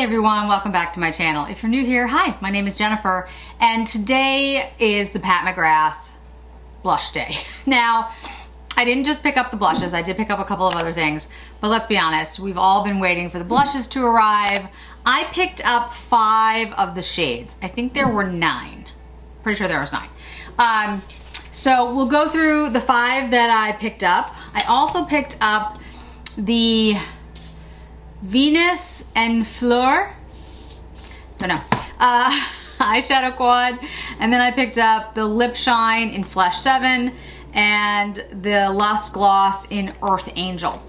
Hi everyone, welcome back to my channel. If you're new here, hi, my name is Jennifer, and today is the Pat McGrath blush day. Now, I didn't just pick up the blushes, I did pick up a couple of other things, but let's be honest, we've all been waiting for the blushes to arrive. I picked up 5 of the shades. I think there were 9. Pretty sure there was 9. So we'll go through the 5 that I picked up. I also picked up the Venus and Fleur, don't know, eyeshadow quad, and then I picked up the Lip Shine in Flesh 7 and the Lust Gloss in Earth Angel.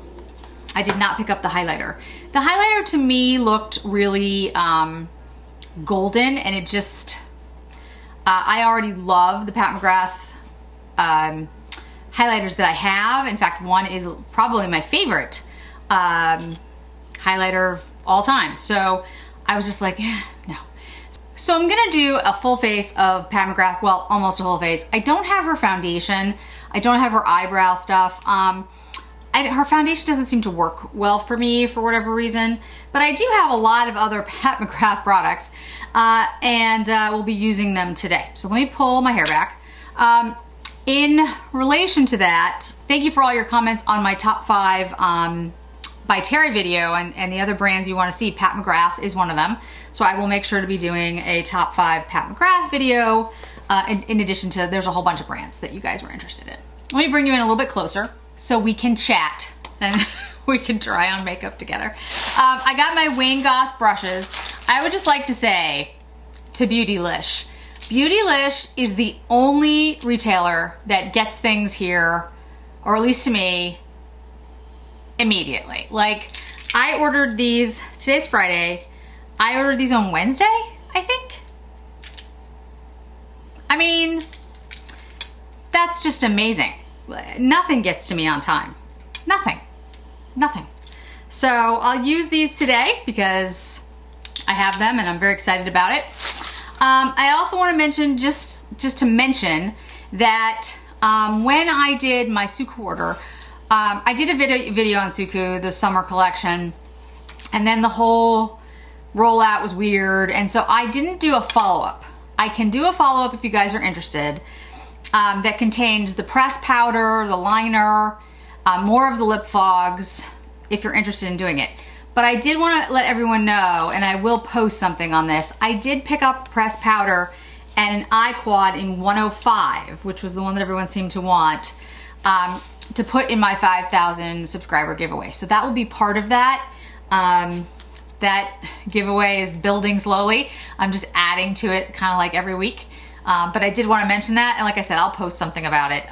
I did not pick up the highlighter. The highlighter to me looked really golden, and it just, I already love the Pat McGrath highlighters that I have. In fact, one is probably my favorite highlighter of all time. So I was just like, no. So I'm gonna do a full face of Pat McGrath, well, almost a full face. I don't have her foundation. I don't have her eyebrow stuff. Her foundation doesn't seem to work well for me for whatever reason, but I do have a lot of other Pat McGrath products, and we'll be using them today. So let me pull my hair back. In relation to that, thank you for all your comments on my top 5 by Terry video and the other brands you want to see. Pat McGrath is one of them. So I will make sure to be doing a top 5 Pat McGrath video in addition to, there's a whole bunch of brands that you guys were interested in. Let me bring you in a little bit closer so we can chat and we can try on makeup together. I got my Wayne Goss brushes. I would just like to say to Beautylish, Beautylish is the only retailer that gets things here, or at least to me, immediately. Like, I ordered these, today's Friday, I ordered these on Wednesday, I think. I mean, that's just amazing. Nothing gets to me on time. Nothing. Nothing. So I'll use these today because I have them and I'm very excited about it. I also want to mention, just to mention that when I did my Suku order, I did a video on Suku, the summer collection, and then the whole rollout was weird, and so I didn't do a follow-up. I can do a follow-up if you guys are interested, that contains the pressed powder, the liner, more of the lip fogs, if you're interested in doing it. But I did want to let everyone know, and I will post something on this, I did pick up pressed powder and an eye quad in 105, which was the one that everyone seemed to want, to put in my 5,000 subscriber giveaway. So that will be part of that. That giveaway is building slowly. I'm just adding to it kind of like every week. But I did want to mention that, and like I said, I'll post something about it.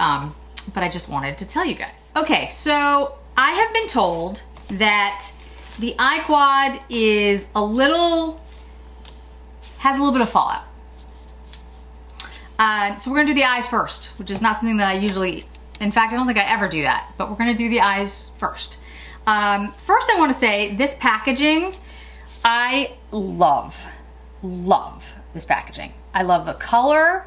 But I just wanted to tell you guys. Okay, so I have been told that the eye quad is has a little bit of fallout. So we're gonna do the eyes first, which is not something that I usually, in fact, I don't think I ever do that, but we're gonna do the eyes first. First I wanna say this packaging, I love this packaging. I love the color.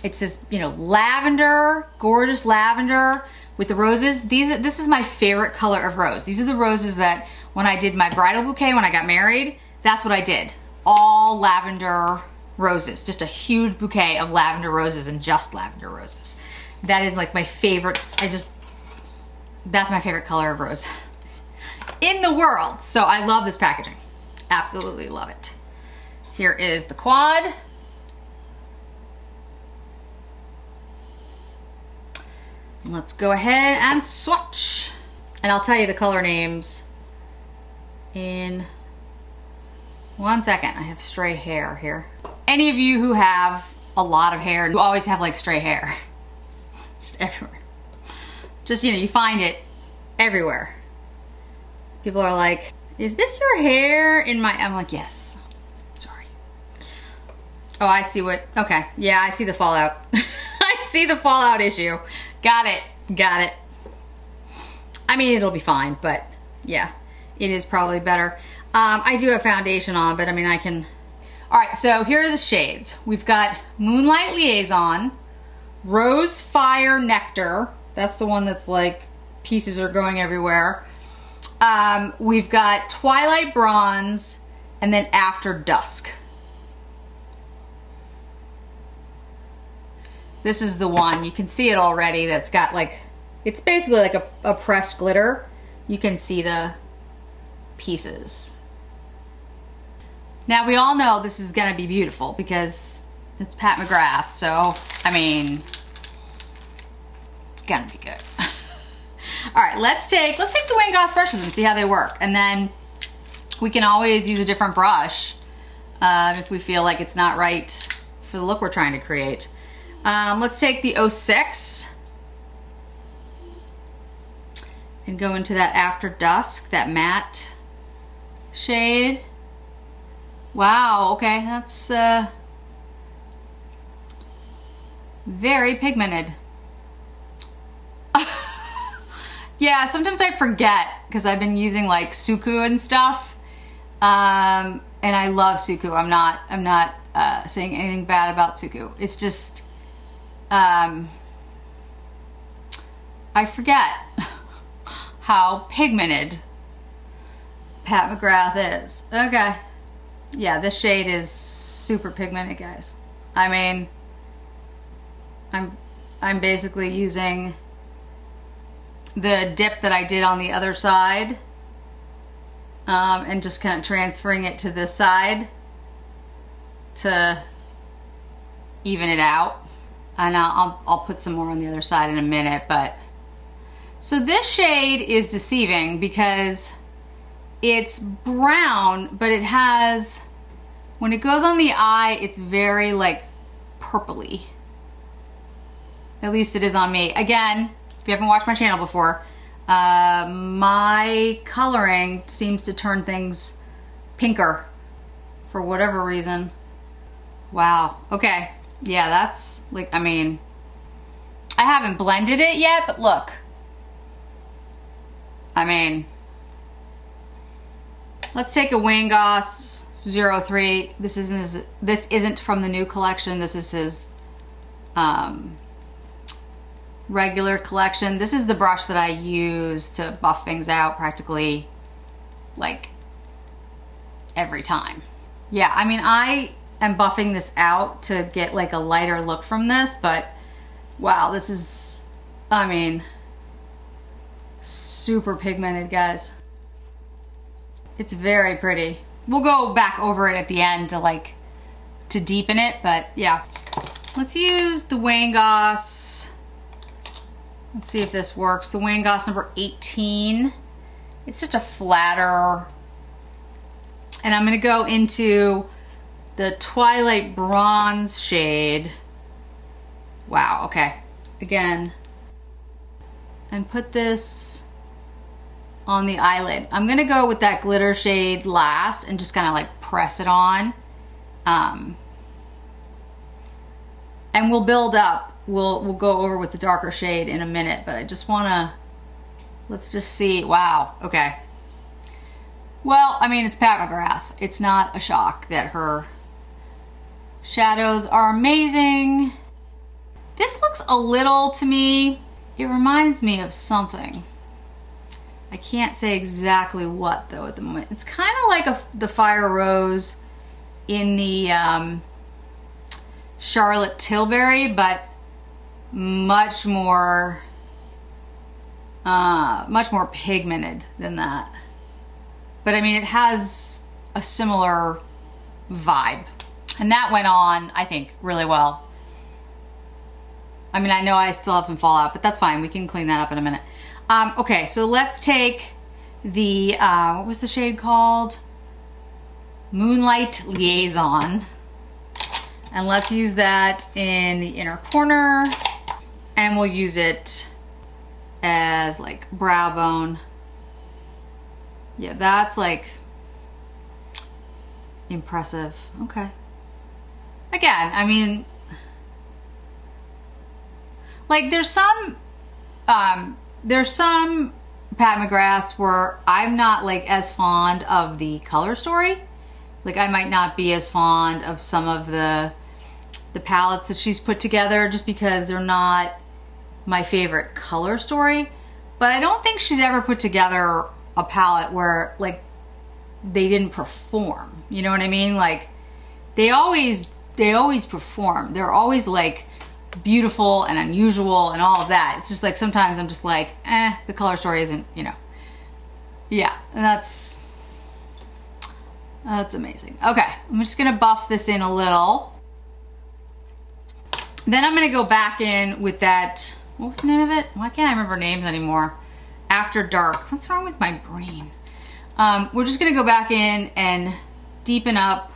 It's this, you know, lavender, gorgeous lavender with the roses. This is my favorite color of rose. These are the roses that when I did my bridal bouquet, when I got married, that's what I did. All lavender roses, just a huge bouquet of lavender roses and just lavender roses. That is like my favorite, that's my favorite color of rose in the world. So I love this packaging. Absolutely love it. Here is the quad. Let's go ahead and swatch. And I'll tell you the color names in 1 second. I have stray hair here. Any of you who have a lot of hair, you always have like stray hair. Just everywhere. Just, you know, you find it everywhere. People are like, is this your hair in my, I'm like, yes. Sorry. Oh, I see what, okay. Yeah, I see the fallout. I see the fallout issue. Got it, got it. I mean, it'll be fine, but yeah, it is probably better. I do have foundation on, but I mean, I can. All right, so here are the shades. We've got Moonlight Liaison, Rose Fire Nectar. That's the one that's like pieces are going everywhere. We've got Twilight Bronze, and then After Dusk. This is the one, you can see it already, that's got like, it's basically like a pressed glitter. You can see the pieces. Now we all know this is gonna be beautiful because it's Pat McGrath, so I mean, it's gonna be good. All right, let's take the Wayne Goss brushes and see how they work, and then we can always use a different brush if we feel like it's not right for the look we're trying to create. Let's take the 06 and go into that After Dusk, that matte shade. Wow, okay, that's very pigmented. Yeah, sometimes I forget because I've been using like Suku and stuff, and I love Suku. I'm not saying anything bad about Suku. It's just I forget how pigmented Pat McGrath is. Okay, yeah, this shade is super pigmented, guys. I mean, I'm basically using the dip that I did on the other side, and just kind of transferring it to this side to even it out. And I'll put some more on the other side in a minute, but so this shade is deceiving because it's brown, but it has, when it goes on the eye, it's very like purpley. At least it is on me. Again, if you haven't watched my channel before, my coloring seems to turn things pinker for whatever reason. Wow, okay. Yeah, that's like, I mean, I haven't blended it yet, but look. I mean, let's take a Wayne Goss 03. This isn't from the new collection. This is his regular collection. This is the brush that I use to buff things out practically like every time. Yeah, I mean, I am buffing this out to get like a lighter look from this, but wow, this is, I mean, super pigmented, guys. It's very pretty. We'll go back over it at the end to deepen it, but yeah. Let's use the Wayne Goss. Let's see if this works. The Wayne Goss number 18. It's just a flatter. And I'm gonna go into the Twilight Bronze shade. Wow, okay. Again. And put this on the eyelid. I'm gonna go with that glitter shade last and just kind of like press it on. And we'll build up. We'll go over with the darker shade in a minute, but I just wanna, let's just see. Wow, okay. Well, I mean, it's Pat McGrath. It's not a shock that her shadows are amazing. This looks a little, to me, it reminds me of something. I can't say exactly what though at the moment. It's kind of like the Fire Rose in the Charlotte Tilbury, but much more pigmented than that. But I mean, it has a similar vibe. And that went on, I think, really well. I mean, I know I still have some fallout, but that's fine. We can clean that up in a minute. Okay, so let's take the, what was the shade called? Moonlight Liaison. And let's use that in the inner corner. And we'll use it as like brow bone. Yeah, that's like impressive. Okay. Again, I mean, like there's some Pat McGraths where I'm not like as fond of the color story. Like I might not be as fond of some of the palettes that she's put together just because they're not my favorite color story. But I don't think she's ever put together a palette where like they didn't perform. You know what I mean? Like they always perform. They're always like beautiful and unusual and all of that. It's just like sometimes I'm just like, the color story isn't, you know. Yeah, that's amazing. Okay, I'm just gonna buff this in a little. Then I'm gonna go back in with that, what was the name of it? Why can't I remember names anymore? After Dark. What's wrong with my brain? We're just gonna go back in and deepen up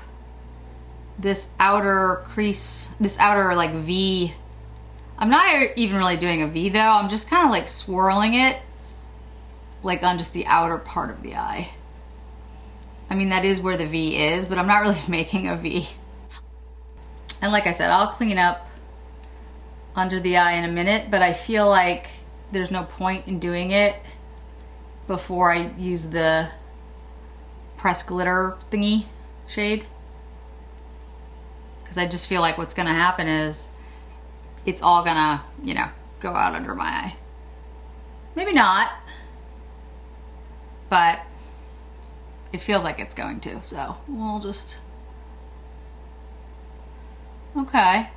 this outer crease, this outer like V. I'm not even really doing a V though. I'm just kind of like swirling it like on just the outer part of the eye. I mean, that is where the V is, but I'm not really making a V. And like I said, I'll clean up under the eye in a minute, but I feel like there's no point in doing it before I use the pressed glitter thingy shade. Because I just feel like what's gonna happen is it's all gonna, you know, go out under my eye. Maybe not, but it feels like it's going to, so we'll just, okay.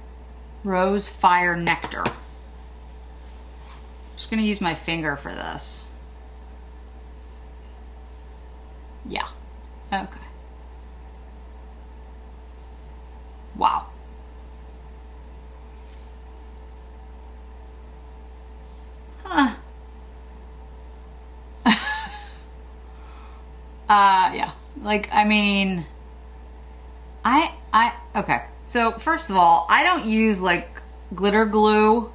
Rose Fire Nectar. Just gonna use my finger for this. Yeah, okay. Wow. Huh. Yeah, like, I mean, okay. So first of all, I don't use like glitter glue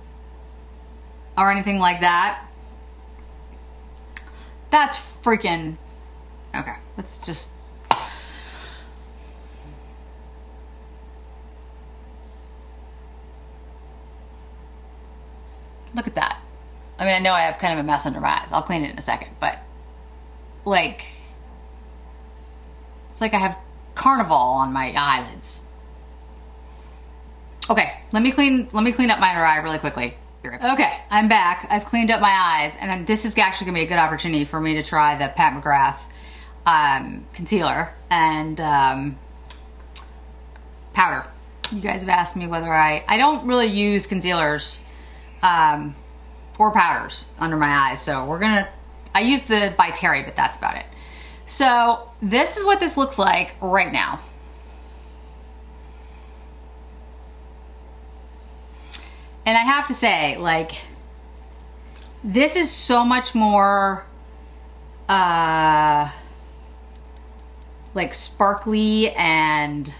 or anything like that. That's freaking, okay, let's just, look at that. I mean, I know I have kind of a mess under my eyes. I'll clean it in a second, but like, it's like I have carnival on my eyelids. Okay, let me clean up my under eye really quickly. Okay, I'm back. I've cleaned up my eyes, and this is actually gonna be a good opportunity for me to try the Pat McGrath concealer and powder. You guys have asked me whether I don't really use concealers or powders under my eyes, so I use the by Terry, but that's about it. So this is what this looks like right now. And I have to say, like, this is so much more like sparkly and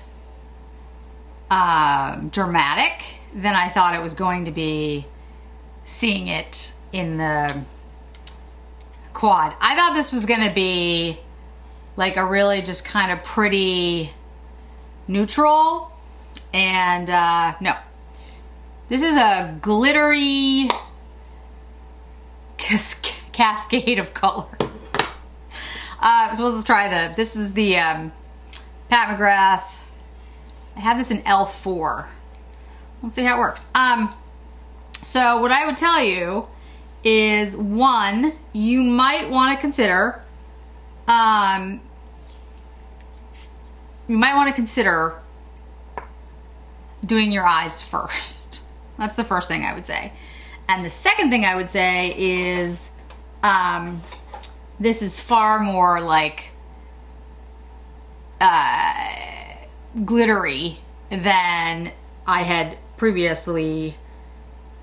dramatic than I thought it was going to be seeing it in the quad. I thought this was gonna be like a really just kind of pretty neutral, and no. This is a glittery cascade of color. So let's try this is the Pat McGrath. I have this in L4. Let's see how it works. So what I would tell you is, one, you might want to consider, doing your eyes first. That's the first thing I would say. And the second thing I would say is, this is far more like glittery than I had previously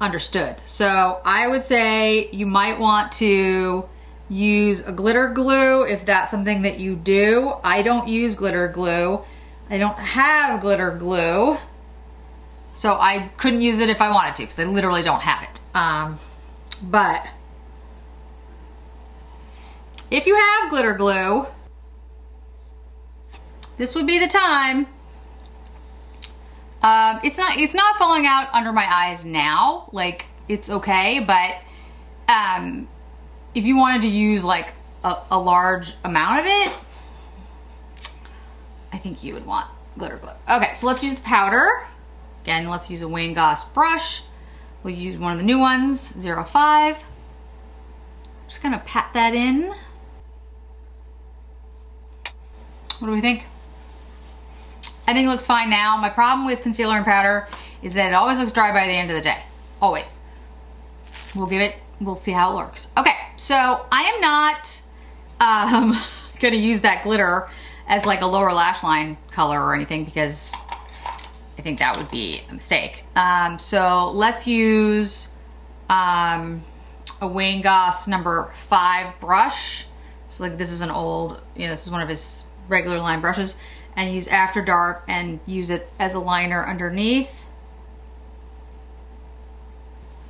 understood. So I would say you might want to use a glitter glue if that's something that you do. I don't use glitter glue. I don't have glitter glue. So I couldn't use it if I wanted to because I literally don't have it. But if you have glitter glue, this would be the time. It's not falling out under my eyes now. Like, it's okay, but if you wanted to use like a large amount of it, I think you would want glitter glue. Okay, so let's use the powder. Again, let's use a Wayne Goss brush. We'll use one of the new ones, 05. Just gonna pat that in. What do we think? I think it looks fine now. My problem with concealer and powder is that it always looks dry by the end of the day. Always. We'll see how it works. Okay, so I am not gonna use that glitter as like a lower lash line color or anything because I think that would be a mistake. So let's use a Wayne Goss number 5 brush. So like this is an old, this is one of his regular line brushes, and use After Dark and use it as a liner underneath.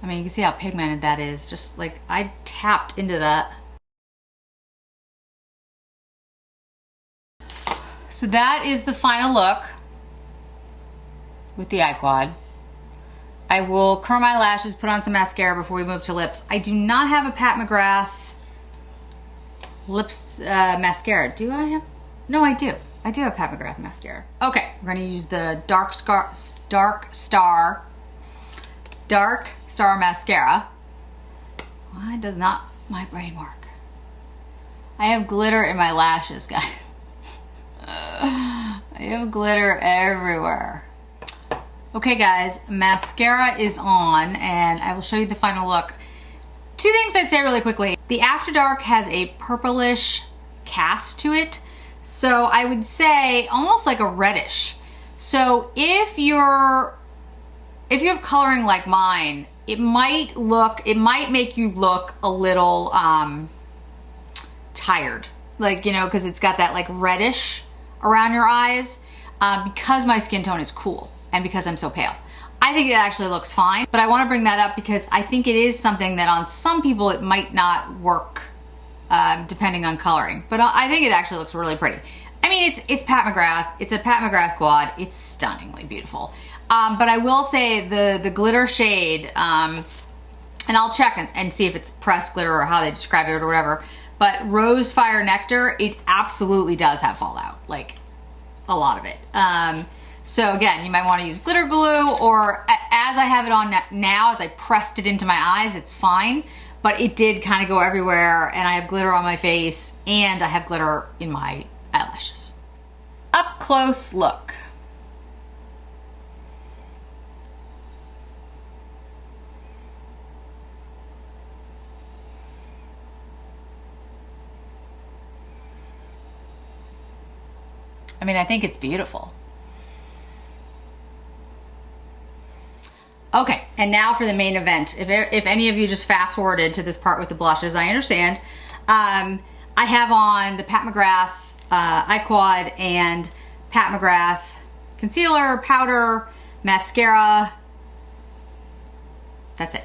I mean, you can see how pigmented that is. Just like I tapped into that. So that is the final look with the eye quad. I will curl my lashes, put on some mascara before we move to lips. I do not have a Pat McGrath lips mascara. Do I have? No, I do. I do have Pat McGrath mascara. Okay, we're gonna use the Dark Star mascara. Why does not my brain work? I have glitter in my lashes, guys. I have glitter everywhere. Okay guys, mascara is on and I will show you the final look. 2 things I'd say really quickly. The After Dark has a purplish cast to it. So I would say almost like a reddish. So if you have coloring like mine, it might make you look a little tired. Like, because it's got that like reddish around your eyes because my skin tone is cool and because I'm so pale. I think it actually looks fine, but I want to bring that up because I think it is something that on some people it might not work depending on coloring, but I think it actually looks really pretty. I mean, it's Pat McGrath. It's a Pat McGrath quad. It's stunningly beautiful. But I will say the glitter shade, and I'll check and see if it's pressed glitter or how they describe it or whatever, but Rose Fire Nectar, it absolutely does have fallout, like a lot of it. So again, you might want to use glitter glue, or as I have it on now, as I pressed it into my eyes, it's fine, but it did kind of go everywhere, and I have glitter on my face, and I have glitter in my eyelashes. Up close look. I mean, I think it's beautiful. Okay, and now for the main event. If any of you just fast forwarded to this part with the blushes, I understand. I have on the Pat McGrath eye quad and Pat McGrath concealer, powder, mascara. That's it.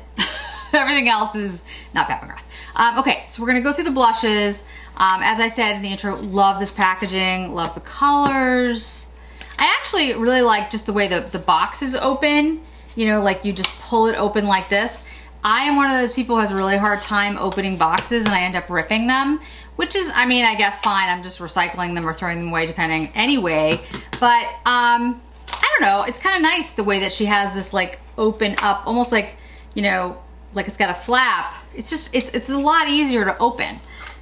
Everything else is not Pat McGrath. Okay, so we're gonna go through the blushes. As I said in the intro, love this packaging, love the colors. I actually really like just the way the box is open. Like you just pull it open like this. I am one of those people who has a really hard time opening boxes and I end up ripping them, which is, I mean, I guess fine. I'm just recycling them or throwing them away depending anyway. But I don't know, it's kind of nice the way that she has this like open up, almost like, like it's got a flap. It's just, it's a lot easier to open.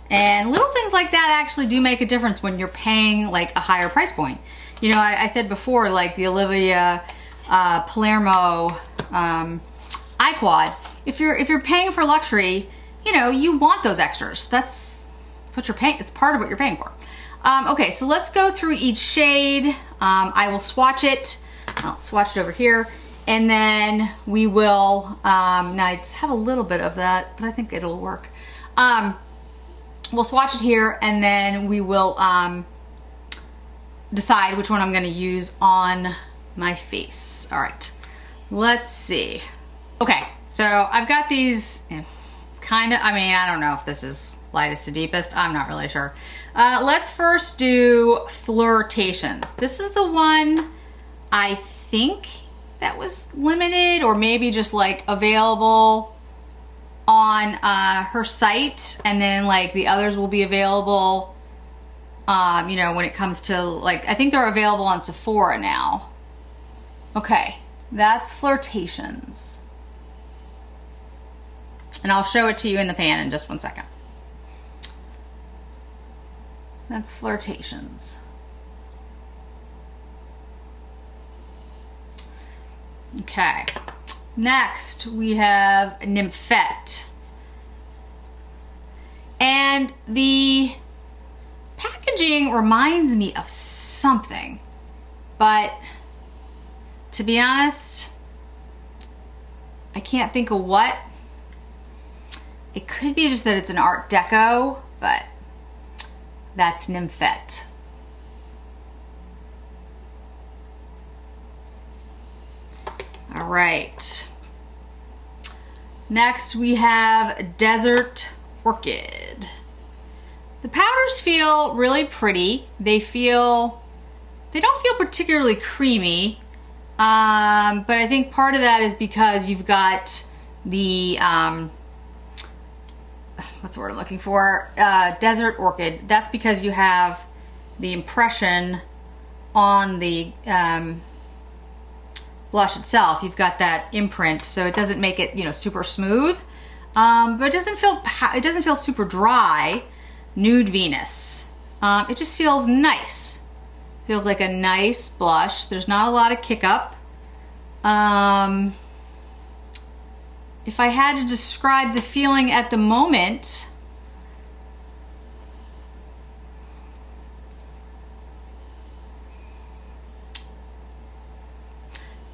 And little things like that actually do make a difference when you're paying like a higher price point. I said before, like the Olivia Palermo eye quad, if you're paying for luxury, you want those extras. That's what you're paying. It's part of what you're paying for. Okay, so let's go through each shade. I will swatch it. I'll swatch it over here, and then we will. Now I just have a little bit of that, but I think it'll work. We'll swatch it here, and then we will decide which one I'm going to use on my face. All right, let's see. Okay, so I've got these kind of, I mean, I don't know if this is lightest to deepest. I'm not really sure. Let's first do Flirtations. This is the one I think that was limited or maybe just like available on her site, and then like the others will be available when it comes to like, I think they're available on Sephora now. Okay, that's Flirtations. And I'll show it to you in the pan in just 1 second. That's Flirtations. Okay. Next, we have Nymphette. And the packaging reminds me of something, but to be honest, I can't think of what. It could be just that it's an Art Deco, but that's Nymphette. All right. Next we have Desert Orchid. The powders feel really pretty. They don't feel particularly creamy, but I think part of that is because you've got the, what's the word I'm looking for? Desert Orchid. That's because you have the impression on the blush itself. You've got that imprint, so it doesn't make it, you know, super smooth, but it doesn't feel super dry. Nude Venus. It just feels nice. Feels like a nice blush. There's not a lot of kick up. If I had to describe the feeling at the moment,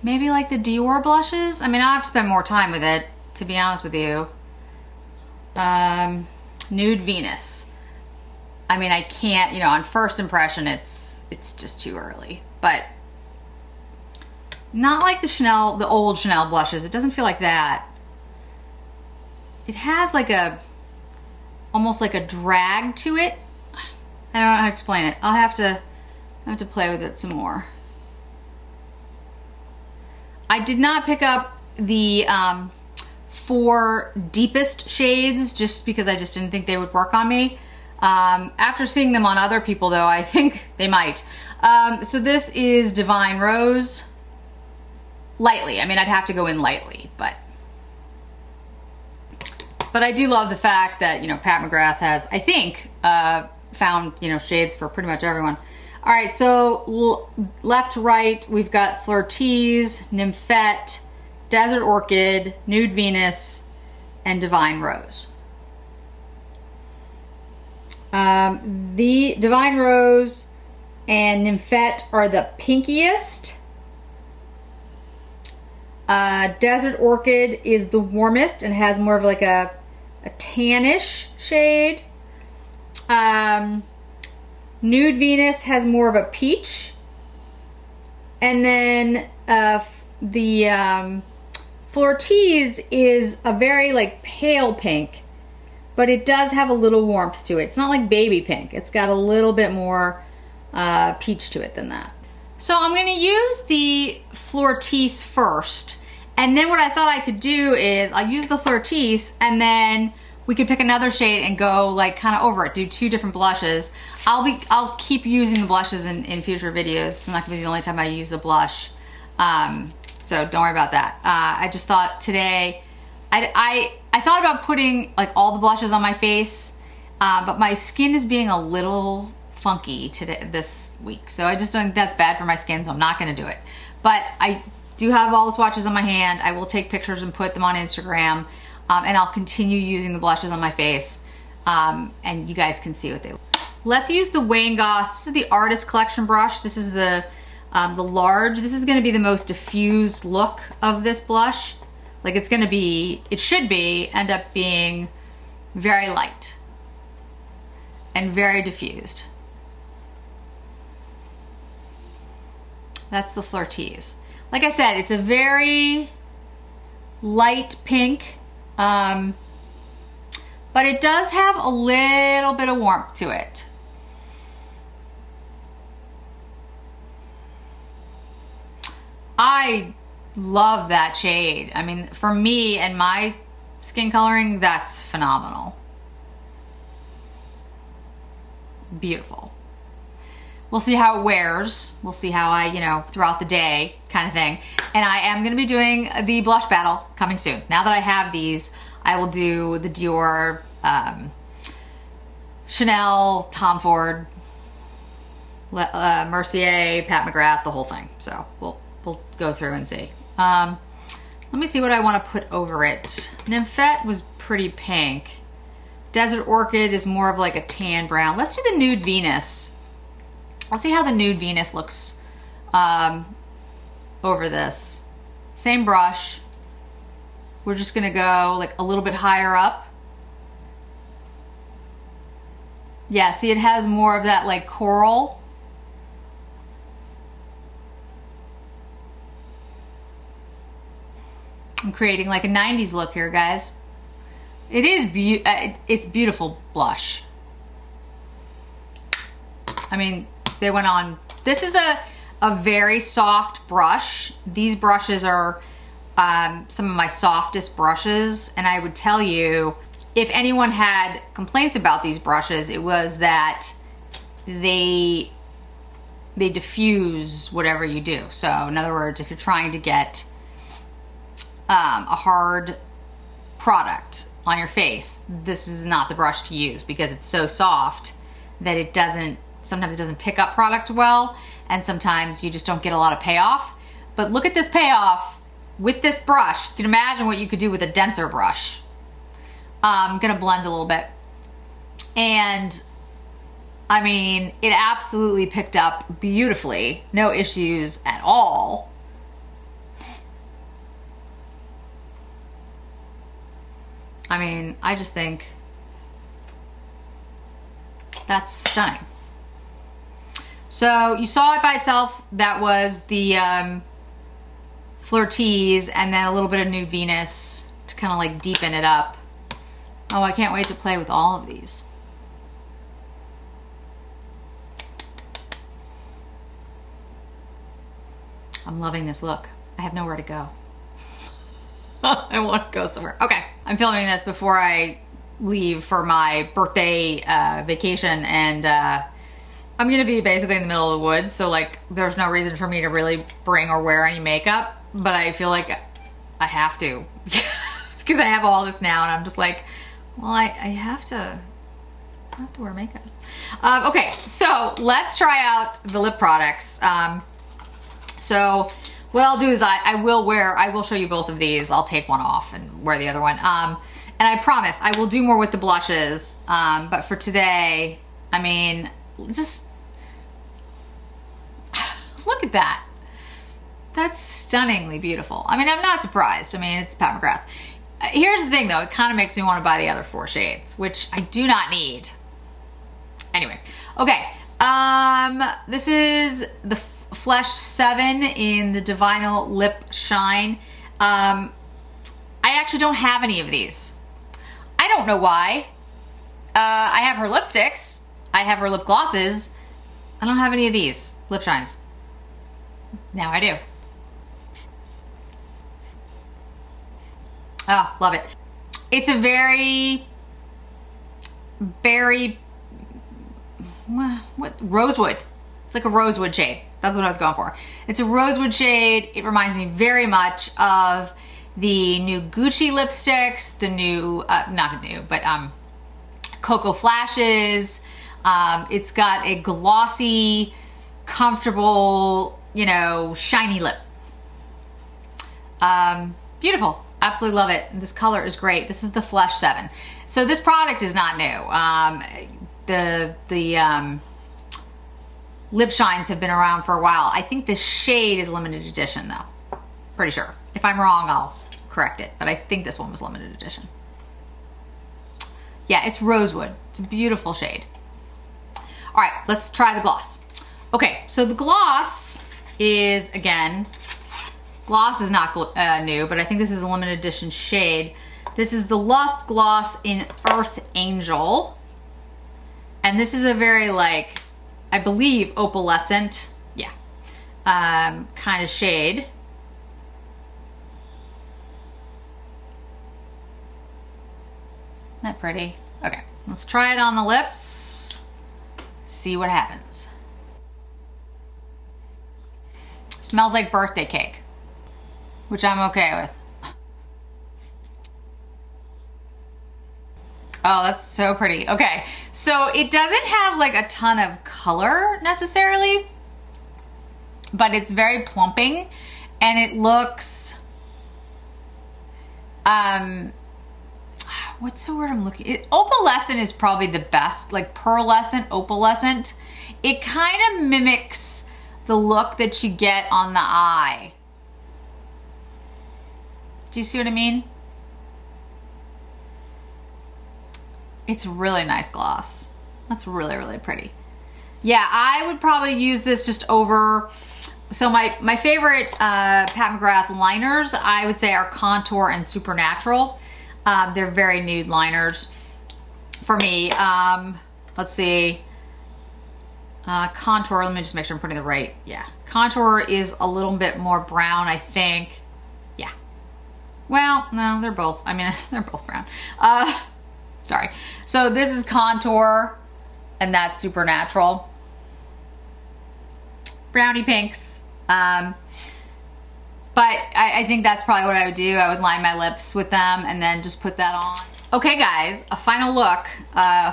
maybe like the Dior blushes. I mean, I'll have to spend more time with it, to be honest with you. Nude Venus. I mean, I can't, you know, on first impression, it's just too early, but not like the old Chanel blushes. It doesn't feel like that. It has like almost like a drag to it. I don't know how to explain it. I have to play with it some more. I did not pick up the 4 deepest shades just because I just didn't think they would work on me. After seeing them on other people though, I think they might. So this is Divine Rose. Lightly. I mean, I'd have to go in lightly, but I do love the fact that, you know, Pat McGrath has, I think, found, you know, shades for pretty much everyone. All right, so left to right, we've got Flirtease, Nymphette, Desert Orchid, Nude Venus, and Divine Rose. The Divine Rose and Nymphette are the pinkiest. Desert Orchid is the warmest and has more of like a tannish shade. Nude Venus has more of a peach. And then the Flirtease is a very like pale pink, but it does have a little warmth to it. It's not like baby pink. It's got a little bit more peach to it than that. So I'm going to use the Flirtease first, and then what I thought I could do is I'll use the Flirtease and then we could pick another shade and go like kind of over it, do 2 different blushes. I'll keep using the blushes in future videos. It's not gonna be the only time I use a blush. So don't worry about that. I just thought today, I thought about putting like all the blushes on my face, but my skin is being a little funky this week. So I just don't think that's bad for my skin, so I'm not gonna do it. But I do have all the swatches on my hand. I will take pictures and put them on Instagram. And I'll continue using the blushes on my face, and you guys can see what they look like. Let's use the Wayne Goss. This is the Artist Collection brush. This is the large. This is gonna be the most diffused look of this blush. Like it should end up being very light and very diffused. That's the Flirtease. Like I said, it's a very light pink. But it does have a little bit of warmth to it. I love that shade. I mean, for me and my skin coloring, that's phenomenal. Beautiful. We'll see how it wears. We'll see how I, you know, throughout the day kind of thing. And I am going to be doing the blush battle coming soon. Now that I have these, I will do the Dior, Chanel, Tom Ford, Mercier, Pat McGrath, the whole thing. So we'll go through and see. Let me see what I want to put over it. Nymphette was pretty pink. Desert Orchid is more of like a tan brown. Let's do the Nude Venus. Let's see how the Nude Venus looks over this. Same brush. We're just gonna go like a little bit higher up. Yeah, see, it has more of that like coral. I'm creating like a 90s look here, guys. It is it's beautiful blush. I mean, they went on. This is a very soft brush. These brushes are some of my softest brushes, and I would tell you, if anyone had complaints about these brushes, it was that they diffuse whatever you do. So in other words, if you're trying to get a hard product on your face, this is not the brush to use because it's so soft that it sometimes it doesn't pick up product well, and sometimes you just don't get a lot of payoff. But look at this payoff with this brush. You can imagine what you could do with a denser brush. I'm gonna blend a little bit. And I mean, it absolutely picked up beautifully. No issues at all. I mean, I just think that's stunning. So you saw it by itself. That was the Flirtease, and then a little bit of Nude Venus to kind of like deepen it up. Oh, I can't wait to play with all of these. I'm loving this look. I have nowhere to go. I want to go somewhere. Okay, I'm filming this before I leave for my birthday vacation, and I'm gonna be basically in the middle of the woods, so like there's no reason for me to really bring or wear any makeup, but I feel like I have to because I have all this now, and I'm just like, well, I have to wear makeup. Okay, so let's try out the lip products. So what I'll do is I will show you both of these. I'll take one off and wear the other one. And I promise I will do more with the blushes. But for today, I mean, just look at that. That's stunningly beautiful. I mean, I'm not surprised. I mean, it's Pat McGrath. Here's the thing though, it kind of makes me want to buy the other 4 shades, which I do not need. Anyway, okay. This is the Flesh 7 in the Divinal Lip Shine. I actually don't have any of these. I don't know why. I have her lipsticks. I have her lip glosses. I don't have any of these lip shines. Now I do. Oh, love it. It's a very what? Rosewood. It's like a rosewood shade. That's what I was going for. It's a rosewood shade. It reminds me very much of the new Gucci lipsticks, the new, not new, but Cocoa Flashes. It's got a glossy, comfortable, you know, shiny lip. Beautiful. Absolutely love it. This color is great. This is the Flesh 7. So this product is not new. The lip shines have been around for a while. I think this shade is limited edition though. Pretty sure. If I'm wrong, I'll correct it, but I think this one was limited edition. Yeah, it's rosewood. It's a beautiful shade. All right, let's try the gloss. Okay, so the gloss is, again, gloss is not new, but I think this is a limited edition shade. This is the Lust Gloss in Earth Angel. And this is a very, like, I believe opalescent, yeah, kind of shade. Isn't that pretty? Okay, let's try it on the lips, see what happens. Smells like birthday cake, which I'm okay with. Oh, that's so pretty. Okay, so it doesn't have like a ton of color necessarily, but it's very plumping, and it looks what's the word I'm looking at? Opalescent is probably the best, like pearlescent, opalescent. It kind of mimics the look that you get on the eye. Do you see what I mean? It's really nice gloss. That's really, really pretty. Yeah, I would probably use this just over. So my favorite Pat McGrath liners, I would say, are Contour and Supernatural. They're very nude liners for me. Let's see. Contour, let me just make sure I'm putting the right. Yeah, Contour is a little bit more brown, I think. Yeah. Well, no, they're both. I mean, they're both brown. Sorry. So this is Contour, and that's Supernatural. Brownie pinks. But I think that's probably what I would do. I would line my lips with them and then just put that on. Okay guys, a final look.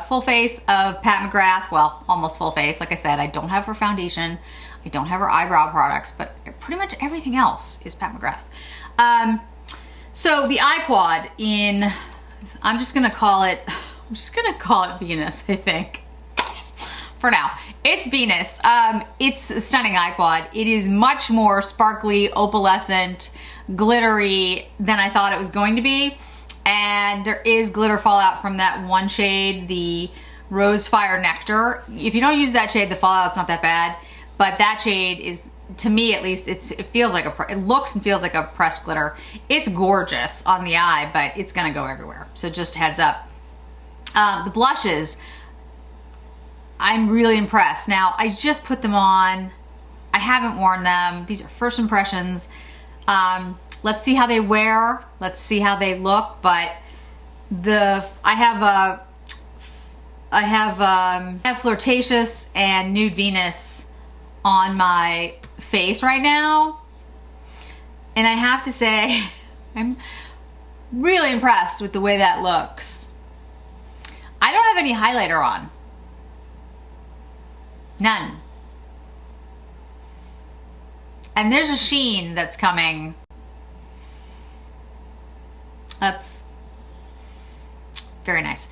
Full face of Pat McGrath. Well, almost full face. Like I said, I don't have her foundation. I don't have her eyebrow products, but pretty much everything else is Pat McGrath. So the eye quad in, I'm just gonna call it Venus, I think. For now, it's Venus. It's a stunning eye quad. It is much more sparkly, opalescent, glittery than I thought it was going to be. And there is glitter fallout from that one shade, the Rose Fire Nectar. If you don't use that shade, the fallout's not that bad. But that shade is, to me at least, it feels like it looks and feels like a pressed glitter. It's gorgeous on the eye, but it's gonna go everywhere. So just heads up. The blushes, I'm really impressed. Now, I just put them on. I haven't worn them. These are first impressions. Let's see how they wear. Let's see how they look. But I have Flirtatious and Nude Venus on my face right now. And I have to say, I'm really impressed with the way that looks. I don't have any highlighter on. None. And there's a sheen that's coming. That's very nice.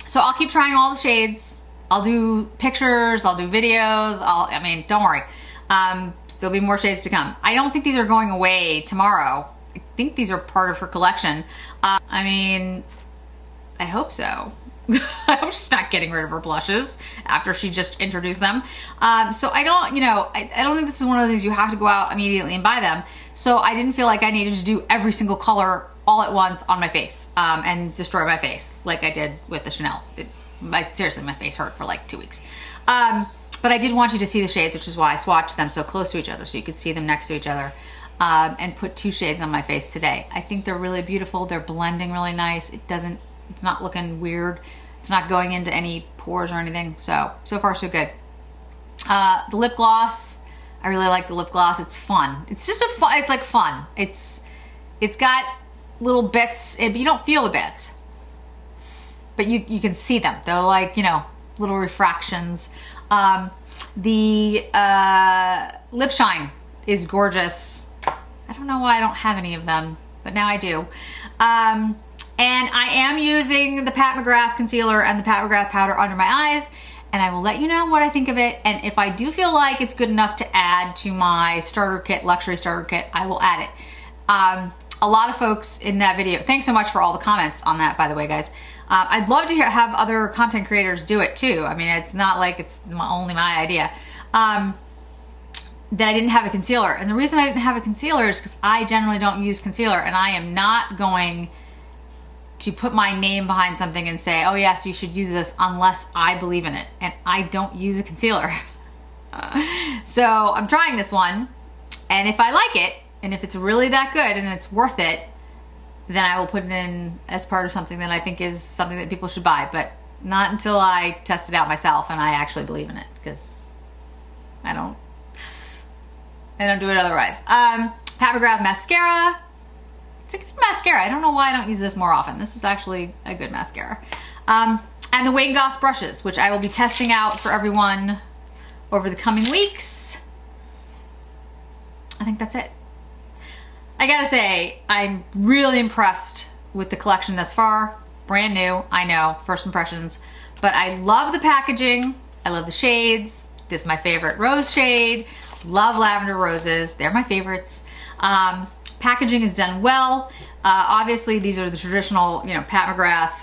So I'll keep trying all the shades. I'll do pictures, I'll do videos, I mean, don't worry. There'll be more shades to come. I don't think these are going away tomorrow. I think these are part of her collection. I mean, I hope so. I hope she's not getting rid of her blushes after she just introduced them. So I don't, I don't think this is one of those you have to go out immediately and buy them. So I didn't feel like I needed to do every single color all at once on my face and destroy my face like I did with the Chanel's. Seriously, my face hurt for like 2 weeks. But I did want you to see the shades, which is why I swatched them so close to each other so you could see them next to each other. And put 2 shades on my face today. I think they're really beautiful. They're blending really nice. It's not looking weird. It's not going into any pores or anything. So far so good. The lip gloss, I really like the lip gloss. It's fun. It's just it's like fun. It's got little bits, but you don't feel the bits. But you can see them. They're like, little refractions. The lip shine is gorgeous. I don't know why I don't have any of them, but now I do. And I am using the Pat McGrath concealer and the Pat McGrath powder under my eyes, and I will let you know what I think of it. And if I do feel like it's good enough to add to my starter kit, luxury starter kit, I will add it. A lot of folks in that video, thanks so much for all the comments on that, by the way, guys. I'd love to have other content creators do it too. I mean, it's not like it's only my idea. That I didn't have a concealer. And the reason I didn't have a concealer is because I generally don't use concealer, and I am not going to put my name behind something and say, oh yes, you should use this unless I believe in it. And I don't use a concealer. So I'm trying this one, and if I like it, and if it's really that good and it's worth it, then I will put it in as part of something that I think is something that people should buy, but not until I test it out myself and I actually believe in it, because I don't do it otherwise. Pat McGrath mascara. It's a good mascara. I don't know why I don't use this more often. This is actually a good mascara. And the Wayne Goss brushes, which I will be testing out for everyone over the coming weeks. I think that's it. I gotta say, I'm really impressed with the collection thus far. Brand new, I know, first impressions. But I love the packaging. I love the shades. This is my favorite rose shade. Love lavender roses. They're my favorites. Packaging is done well. Obviously, these are the traditional, you know, Pat McGrath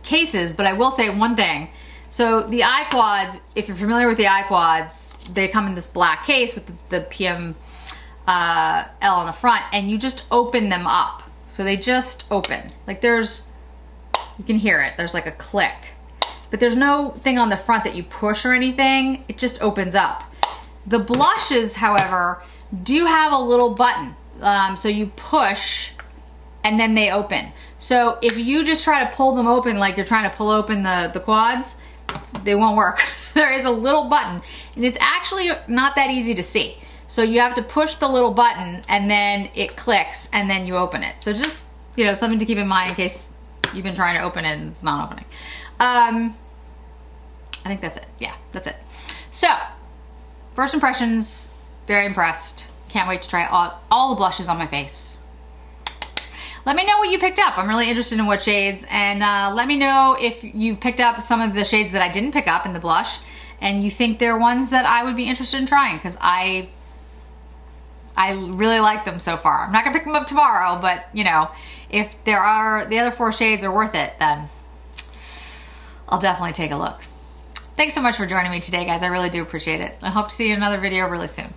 cases, but I will say one thing. So the iQuads, if you're familiar with the iQuads, they come in this black case with the PML on the front, and you just open them up. So they just open. Like there's, you can hear it, there's like a click. But there's no thing on the front that you push or anything. It just opens up. The blushes, however, do have a little button. So you push and then they open. So if you just try to pull them open like you're trying to pull open the quads, they won't work. There is a little button and it's actually not that easy to see. So you have to push the little button and then it clicks and then you open it. So just, you know, something to keep in mind in case you've been trying to open it and it's not opening. I think that's it. Yeah, that's it. So, first impressions, very impressed. Can't wait to try all the blushes on my face. Let me know what you picked up. I'm really interested in what shades, and let me know if you picked up some of the shades that I didn't pick up in the blush and you think they're ones that I would be interested in trying, because I really like them so far. I'm not gonna pick them up tomorrow, but you know, if there are, the other 4 shades are worth it, then I'll definitely take a look. Thanks so much for joining me today, guys. I really do appreciate it. I hope to see you in another video really soon.